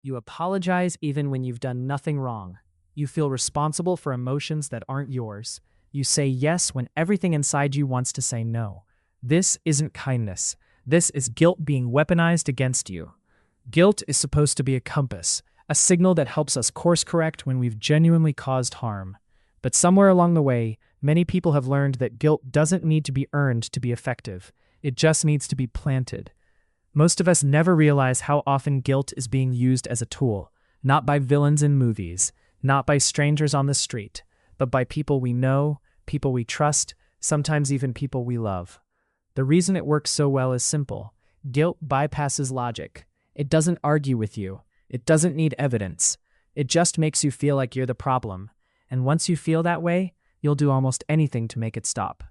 You apologize even when you've done nothing wrong. You feel responsible for emotions that aren't yours. You say yes when everything inside you wants to say no. This isn't kindness. This is guilt being weaponized against you. Guilt is supposed to be a compass, a signal that helps us course correct when we've genuinely caused harm. But somewhere along the way, many people have learned that guilt doesn't need to be earned to be effective. It just needs to be planted. Most of us never realize how often guilt is being used as a tool, not by villains in movies, not by strangers on the street, but by people we know, people we trust, sometimes even people we love. The reason it works so well is simple. Guilt bypasses logic. It doesn't argue with you. It doesn't need evidence. It just makes you feel like you're the problem. And once you feel that way, you'll do almost anything to make it stop.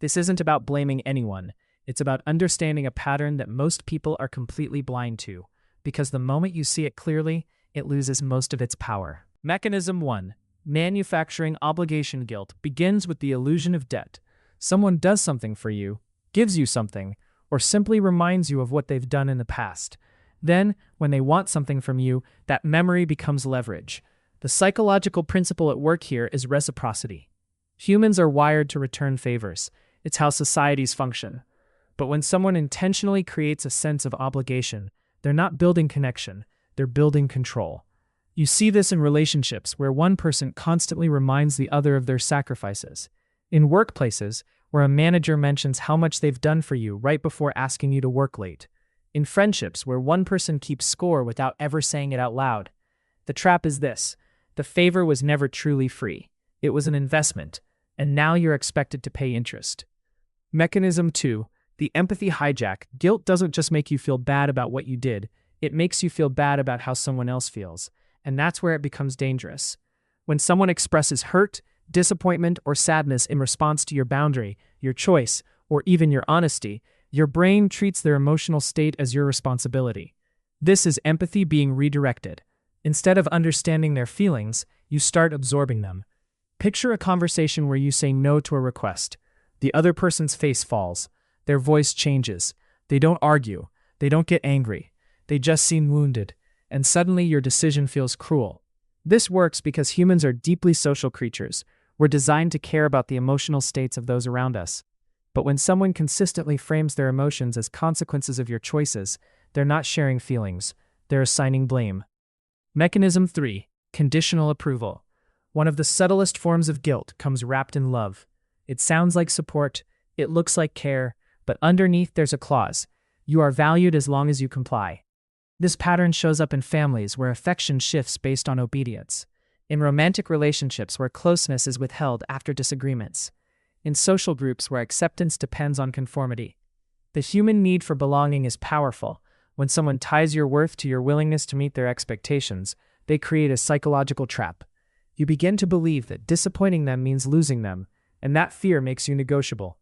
This isn't about blaming anyone. It's about understanding a pattern that most people are completely blind to, because the moment you see it clearly, it loses most of its power. Mechanism 1. Manufacturing obligation guilt begins with the illusion of debt. Someone does something for you, gives you something, or simply reminds you of what they've done in the past. Then, when they want something from you, that memory becomes leverage. The psychological principle at work here is reciprocity. Humans are wired to return favors. It's how societies function. But when someone intentionally creates a sense of obligation, they're not building connection, they're building control. You see this in relationships where one person constantly reminds the other of their sacrifices. In workplaces, where a manager mentions how much they've done for you right before asking you to work late. In friendships, where one person keeps score without ever saying it out loud. The trap is this: the favor was never truly free. It was an investment, and now you're expected to pay interest. Mechanism 2. The empathy hijack. Guilt doesn't just make you feel bad about what you did, it makes you feel bad about how someone else feels. And that's where it becomes dangerous. When someone expresses hurt, disappointment, or sadness in response to your boundary, your choice, or even your honesty, your brain treats their emotional state as your responsibility. This is empathy being redirected. Instead of understanding their feelings, you start absorbing them. Picture a conversation where you say no to a request. The other person's face falls. Their voice changes. They don't argue. They don't get angry. They just seem wounded. And suddenly your decision feels cruel. This works because humans are deeply social creatures. We're designed to care about the emotional states of those around us. But when someone consistently frames their emotions as consequences of your choices, they're not sharing feelings. They're assigning blame. Mechanism 3. Conditional approval. One of the subtlest forms of guilt comes wrapped in love. It sounds like support. It looks like care. But underneath there's a clause. You are valued as long as you comply. This pattern shows up in families where affection shifts based on obedience. In romantic relationships where closeness is withheld after disagreements. In social groups where acceptance depends on conformity. The human need for belonging is powerful. When someone ties your worth to your willingness to meet their expectations, they create a psychological trap. You begin to believe that disappointing them means losing them, and that fear makes you negotiable.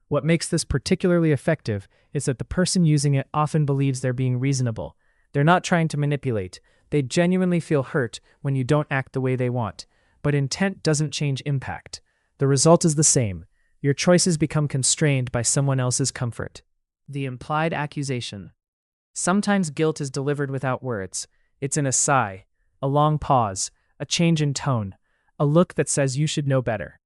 What makes this particularly effective is that the person using it often believes they're being reasonable. They're not trying to manipulate. They genuinely feel hurt when you don't act the way they want. But intent doesn't change impact. The result is the same. Your choices become constrained by someone else's comfort. The implied accusation. Sometimes guilt is delivered without words. It's in a sigh, a long pause, a change in tone, a look that says you should know better.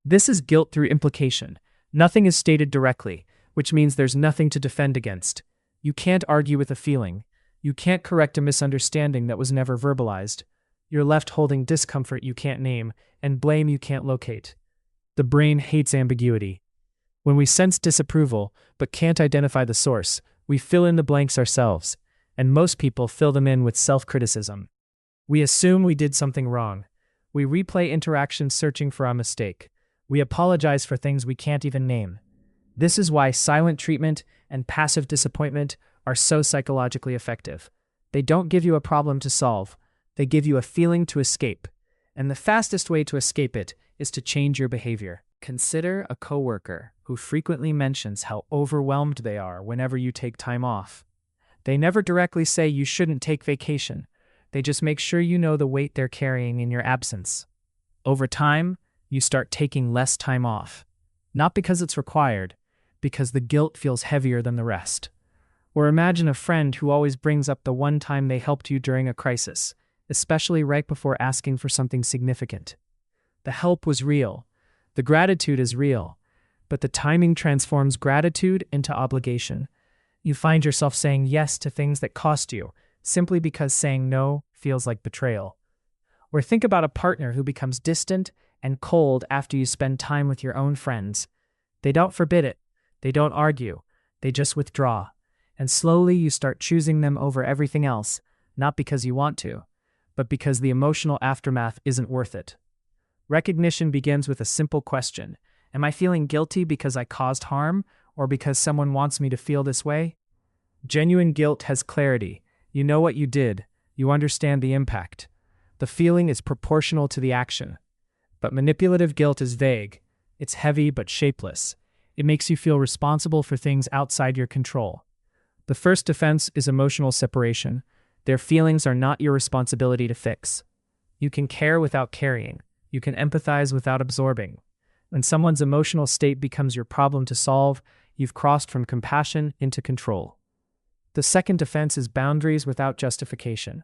This is guilt through implication. Nothing is stated directly, which means there's nothing to defend against. You can't argue with a feeling. You can't correct a misunderstanding that was never verbalized. You're left holding discomfort you can't name and blame you can't locate. The brain hates ambiguity. When we sense disapproval but can't identify the source, we fill in the blanks ourselves, and most people fill them in with self-criticism. We assume we did something wrong. We replay interactions searching for our mistake. We apologize for things we can't even name. This is why silent treatment and passive disappointment are so psychologically effective. They don't give you a problem to solve. They give you a feeling to escape. And the fastest way to escape it is to change your behavior. Consider a coworker who frequently mentions how overwhelmed they are whenever you take time off. They never directly say you shouldn't take vacation. They just make sure you know the weight they're carrying in your absence. Over time, you start taking less time off. Not because it's required, because the guilt feels heavier than the rest. Or imagine a friend who always brings up the one time they helped you during a crisis, especially right before asking for something significant. The help was real. The gratitude is real. But the timing transforms gratitude into obligation. You find yourself saying yes to things that cost you, simply because saying no feels like betrayal. Or think about a partner who becomes distant and cold after you spend time with your own friends. They don't forbid it. They don't argue. They just withdraw. And slowly you start choosing them over everything else, not because you want to, but because the emotional aftermath isn't worth it. Recognition begins with a simple question. Am I feeling guilty because I caused harm, or because someone wants me to feel this way? Genuine guilt has clarity. You know what you did. You understand the impact. The feeling is proportional to the action. But manipulative guilt is vague. It's heavy but shapeless. It makes you feel responsible for things outside your control. The first defense is emotional separation. Their feelings are not your responsibility to fix. You can care without carrying. You can empathize without absorbing. When someone's emotional state becomes your problem to solve, you've crossed from compassion into control. The second defense is boundaries without justification.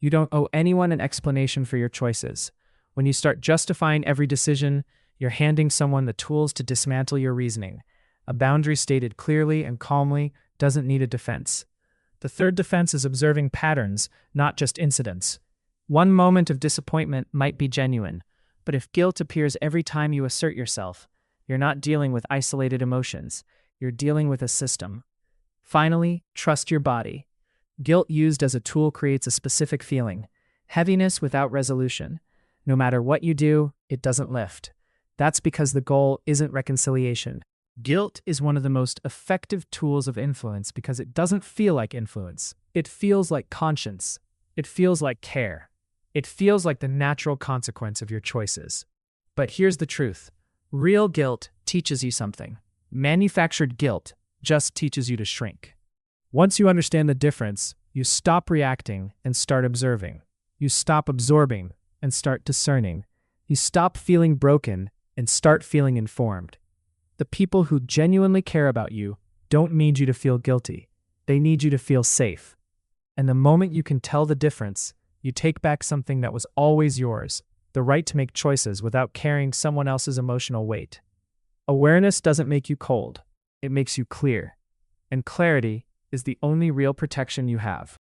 You don't owe anyone an explanation for your choices. When you start justifying every decision, you're handing someone the tools to dismantle your reasoning. A boundary stated clearly and calmly doesn't need a defense. The third defense is observing patterns, not just incidents. One moment of disappointment might be genuine, but if guilt appears every time you assert yourself, you're not dealing with isolated emotions. You're dealing with a system. Finally, trust your body. Guilt used as a tool creates a specific feeling, heaviness without resolution. No matter what you do, it doesn't lift. That's because the goal isn't reconciliation. Guilt is one of the most effective tools of influence because it doesn't feel like influence. It feels like conscience. It feels like care. It feels like the natural consequence of your choices. But here's the truth. Real guilt teaches you something. Manufactured guilt just teaches you to shrink. Once you understand the difference, you stop reacting and start observing. You stop absorbing and start discerning. You stop feeling broken and start feeling informed. The people who genuinely care about you don't need you to feel guilty. They need you to feel safe. And the moment you can tell the difference, you take back something that was always yours, the right to make choices without carrying someone else's emotional weight. Awareness doesn't make you cold. It makes you clear. And clarity is the only real protection you have.